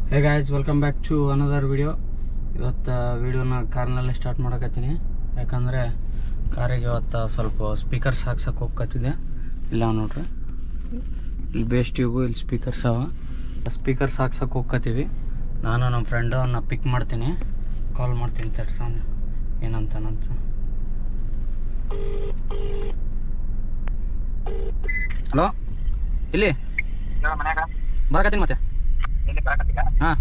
Hey guys, welcome back to another video. ಇವತ್ತು ವಿಡಿಯೋನ ಕಾರ್ನಲ್ಲೇ start ಮಾಡಕತ್ತೀನಿ. ಯಾಕಂದರೆ ಕಾರಿಗೆ ಇವತ್ತು ಸ್ವಲ್ಪ ಸ್ಪೀಕರ್ಸ್ ಹಾಕ್ಸಕ್ಕೆ ಹೋಗ್ಕತ್ತಿದೆ. ಇಲ್ಲ ನೋಡ್ರಿ, ಇಲ್ಲಿ ಬೇಸ್ ಟ್ಯೂಬು, ಇಲ್ಲಿ ಸ್ಪೀಕರ್ಸ್ ಅವ. ಸ್ಪೀಕರ್ಸ್ ಹಾಕ್ಸಕ್ಕೆ ಹೋಗ್ಕತ್ತೀವಿ. ನಾನು ನಮ್ಮ ಫ್ರೆಂಡು ಅವನ್ನ ಪಿಕ್ ಮಾಡ್ತೀನಿ, ಕಾಲ್ ಮಾಡ್ತೀನಿ ತಡ್ರಿ ಅವನು ಏನಂತಾನಂತ. ಹಲೋ, ಇಲ್ಲಿ ಬರಕತ್ತೀನಿ ಮತ್ತೆ. ಹಾಂ,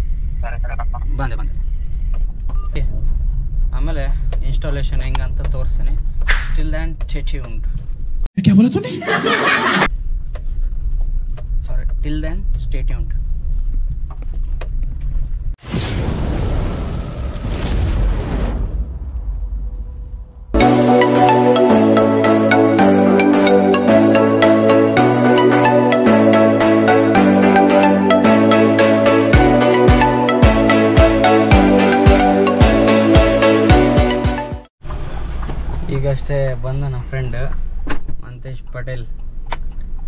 ಬಂದೆ. ಆಮೇಲೆ ಇನ್ಸ್ಟಾಲೇಷನ್ ಹೆಂಗಂತ ತೋರಿಸ್ತೀನಿ. ಸ್ಟಿಲ್ ಆ್ಯಂಡ್ ಚೇಚಿ ಉಂಟು, ಸಾರಿ, ಟಿಲ್ ದೆನ್ ಸ್ಟೇ ಟ್ಯೂನ್ಡ್. ಈಗಷ್ಟೇ ಬಂದ ನಮ್ಮ ಫ್ರೆಂಡ್ ಮಂತೇಶ್ ಪಟೇಲ್.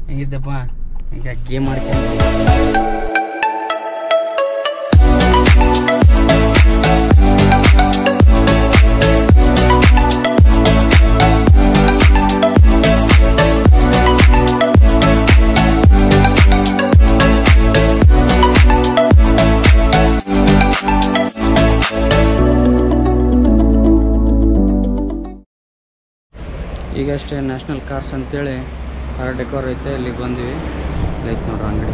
ಹೆಂಗಿದ್ದಪ್ಪ? ಈಗ ಗೇಮ್ ಮಾಡ್ಕೊಂಡು ಈಗಷ್ಟೇ ನ್ಯಾಷನಲ್ ಕಾರ್ಸ್ ಅಂತೇಳಿ ಕಾರ್ ಡೆಕೋರ್ ಐತೆ, ಇಲ್ಲಿಗೆ ಬಂದ್ವಿ. ಲೈಕ್ ನೋಡ್ರಿ ಅಂಗಡಿ.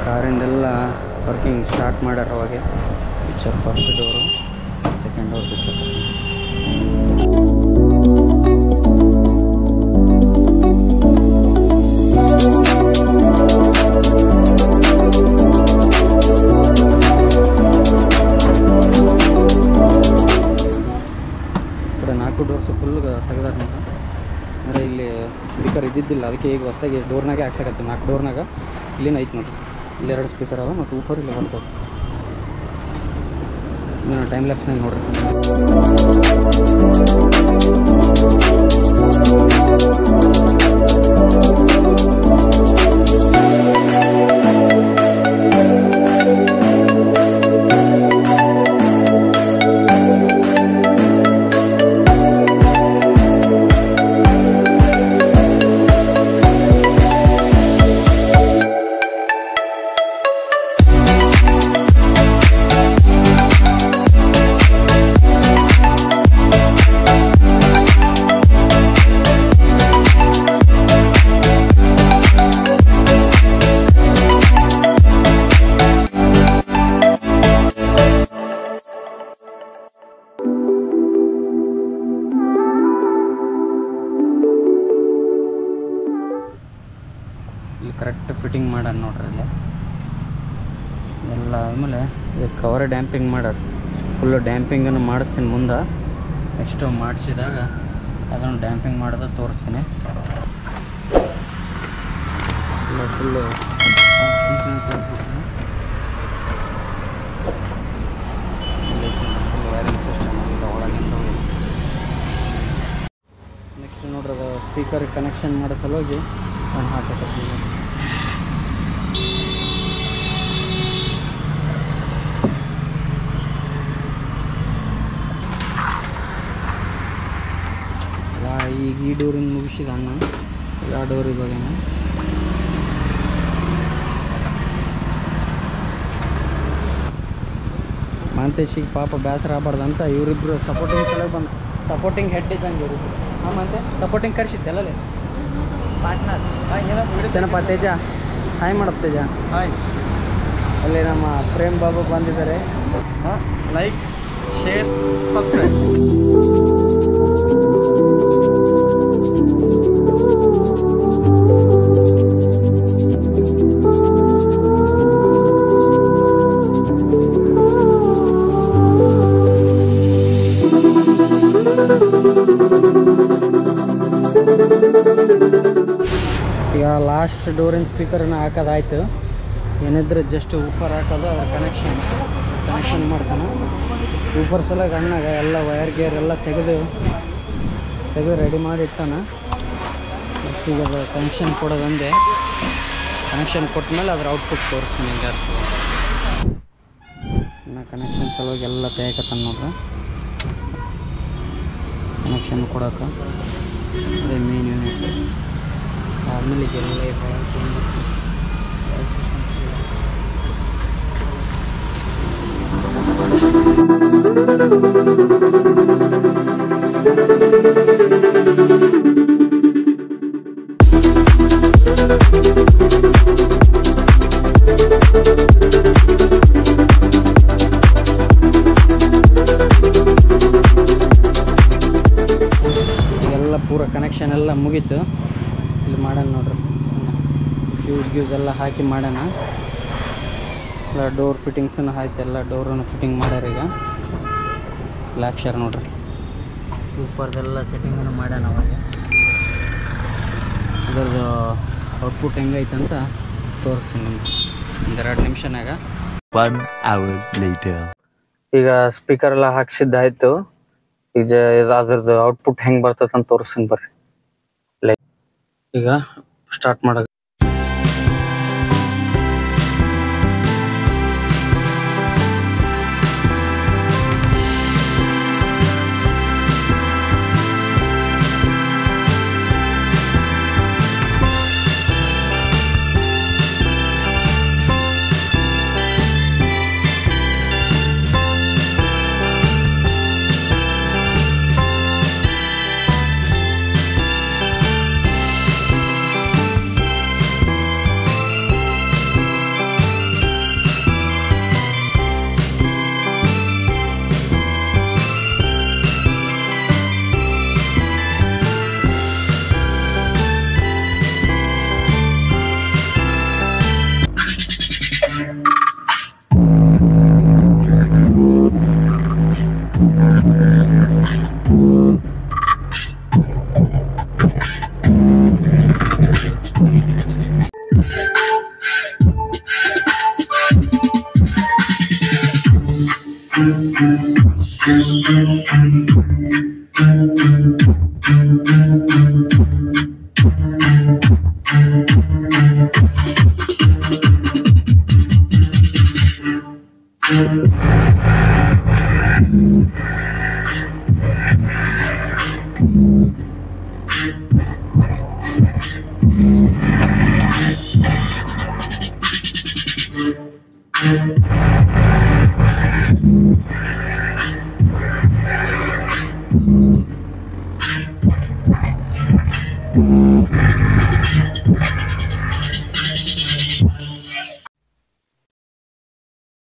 ಕಾರಿಂದೆಲ್ಲ ವರ್ಕಿಂಗ್ ಸ್ಟಾರ್ಟ್ ಮಾಡ್ಯಾರ. ಅವಾಗೆ picture first door, second door picture. ನಾಲ್ಕು ಡೋರ್ಸು ಫುಲ್ ತೆಗೆದಾರ ನೋಡ್ರಿ. ಅಂದರೆ ಇಲ್ಲಿ ಸ್ಪೀಕರ್ ಇದ್ದಿದ್ದಿಲ್ಲ, ಅದಕ್ಕೆ ಈಗ ಹೊಸದಾಗಿ ಡೋರ್ನಾಗೆ ಹಾಕ್ಸಕತ್ತೀನಿ. 4 ಡೋರ್ನಾಗ ಇಲ್ಲಿನ ಐತೆ ನೋಡ್ರಿ. ಇಲ್ಲಿ 2 ಸ್ಪೀಕರ್ ಅವ ಮತ್ತು ಊಫರ್ ಇಲ್ಲಿ ಬರ್ತದೆ. ಇನ್ನೂ ಟೈಮ್ ಲ್ಯಾಪ್ಸ್ನಾಗ ನೋಡ್ರಿ. ಇಲ್ಲಿ ಕರೆಕ್ಟ್ ಫಿಟ್ಟಿಂಗ್ ಮಾಡ್ಯಾರ ನೋಡ್ರಿ. ಇಲ್ಲಿ ಎಲ್ಲ ಆದಮೇಲೆ ಇದು ಕವರ್ ಡ್ಯಾಂಪಿಂಗ್ ಮಾಡ್ಯಾರ. ಫುಲ್ಲು ಡ್ಯಾಂಪಿಂಗನ್ನು ಮಾಡಿಸ್ತೀನಿ ಮುಂದೆ. ನೆಕ್ಸ್ಟು ಮಾಡಿಸಿದಾಗ ಅದನ್ನು ಡ್ಯಾಂಪಿಂಗ್ ಮಾಡೋದು ತೋರಿಸ್ತೀನಿ. ಎಲ್ಲ ಫುಲ್ಲು ವೈರಿಂಗ್ ಸಿಸ್ಟಮ್ ಎಲ್ಲ ಒಳಗಿಂದ. ನೆಕ್ಸ್ಟ್ ನೋಡ್ರಿ, ಅದು ಸ್ಪೀಕರ್ ಕನೆಕ್ಷನ್ ಮಾಡೋ ಸಲುವಾಗಿ ನಾನು ಹಾಕತ್ತೀನಿ. ಈಗ ಈ ಡೋರಿಂದ ಮುಗಿಸಿದ ಅಣ್ಣ, ಆ ಡೋರಿಗೆ ಹೋಗ್ಯಾನ. ಮಂತೇಶಿಗೆ ಪಾಪ ಬೇಸರ ಆಗಬಾರ್ದಂತ ಇವರಿಬ್ಬರು ಸಪೋರ್ಟಿಂಗ್ ಸಲ ಬಂದು ಸಪೋರ್ಟಿಂಗ್ ಹೆಡ್ ಇದ್ದಂಗೆ ಇವರಿಬ್ಬರು. ಹಾಂ, ಮತ್ತೆ ಸಪೋರ್ಟಿಂಗ್ ಕರ್ಸಿದ್ದೆಲ್ಲೇ ಪಾರ್ಟ್ನರ್. ಏನಪ್ಪ ತೇಜ? ಹಾಯ್ ಮಾಡಪ್ಪ ತೇಜ. ಹಾಯ್. ಅಲ್ಲಿ ನಮ್ಮ ಪ್ರೇಮ್ ಬಾಬು ಬಂದಿದ್ದಾರೆ. Like, share, subscribe. ಈಗ ಲಾಸ್ಟ್ ಡೋರಿನ ಸ್ಪೀಕರನ್ನ ಹಾಕೋದಾಯ್ತು. ಏನಿದ್ರೆ ಜಸ್ಟ್ ಊಫರ್ ಹಾಕೋದು, ಅದ್ರ ಕನೆಕ್ಷನ್ ಮಾಡ್ತಾನೆ. ಊಫರ್ ಸಲಗ ಅಣ್ಣಾಗ ಎಲ್ಲ ವೈರ್ ಗೇರ್ ಎಲ್ಲ ತೆಗೆದು ರೆಡಿ ಮಾಡಿ ಇಟ್ಟಾನ. ನೆಕ್ಸ್ಟ್ ಈಗ ಅದು ಕನೆಕ್ಷನ್ ಕೊಡೋದಂದೆ. ಕನೆಕ್ಷನ್ ಕೊಟ್ಟ ಮೇಲೆ ಅದ್ರ ಔಟ್ಪುಟ್ ತೋರಿಸ್ತೀನಿ ಹಿಂಗೆ ಇನ್ನು ಕನೆಕ್ಷನ್ ಸಲುವಾಗಿ ಎಲ್ಲ ತೇಕತ್ತಾನ ನೋಡ್ರಿ ಕನೆಕ್ಷನ್ ಕೊಡೋಕೆ ಅದೇ ಮೇನ್ ಯೂನಿಟ್ ಆಮೇಲೆ ಇದೆಲ್ಲ ಎಲ್ಲ ಪೂರ ಕನೆಕ್ಷನ್ ಎಲ್ಲ ಮುಗೀತು ಇಲ್ಲಿ ಮಾಡೋಣ ನೋಡ್ರಿ ಫ್ಯೂಸ್ ಎಲ್ಲ ಹಾಕಿ ಮಾಡೋಣ ಎಲ್ಲ ಡೋರ್ ಫಿಟ್ಟಿಂಗ್ಸನ್ನು ಆಯ್ತು ಎಲ್ಲ ಡೋರನ್ನು ಫಿಟ್ಟಿಂಗ್ ಮಾಡ್ಯಾರ ಈಗ ಬ್ಲ್ಯಾಕ್ ಶೇರ್ ನೋಡ್ರಿ ಸೂಪರ್ದೆಲ್ಲ ಸೆಟ್ಟಿಂಗನ್ನು ಮಾಡ್ಯಾನ ಅವಾಗ ಅದರದ್ದು ಔಟ್ಪುಟ್ ಹೆಂಗೈತೆ ಅಂತ ತೋರಿಸ್ತೀನಿ ನಿಮ್ಗೆ ಒಂದೆರಡು ನಿಮಿಷನಾಗ 1 hour later. ಈಗ ಸ್ಪೀಕರ್ ಎಲ್ಲ ಹಾಕ್ಸಿದ್ದಾಯ್ತು ಈಗ ಅದ್ರದ್ದು ಔಟ್ಪುಟ್ ಹೆಂಗೆ ಬರ್ತದೆ ಅಂತ ತೋರಿಸ್ತೀನಿ ಬರ್ರಿ ಈಗ ಸ್ಟಾರ್ಟ್ ಮಾಡೋದು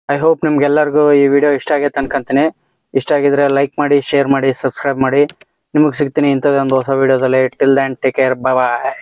ಐ ಹೋಪ್ ನಿಮ್ಗೆಲ್ಲರಿಗೂ ಈ ವಿಡಿಯೋ ಇಷ್ಟ ಆಗೈತೆ ಅನ್ಕೊಂತೀನಿ ಇಷ್ಟ ಆಗಿದ್ರೆ ಲೈಕ್ ಮಾಡಿ ಶೇರ್ ಮಾಡಿ ಸಬ್ಸ್ಕ್ರೈಬ್ ಮಾಡಿ ನಿಮಗೆ ಸಿಗ್ತೀನಿ ಇಂಥದ್ದೊಂದು ಹೊಸ ವಿಡಿಯೋದಲ್ಲಿ ಟಿಲ್ ದೆನ್ ಟೇಕ್ ಕೇರ್ ಬಾಯ್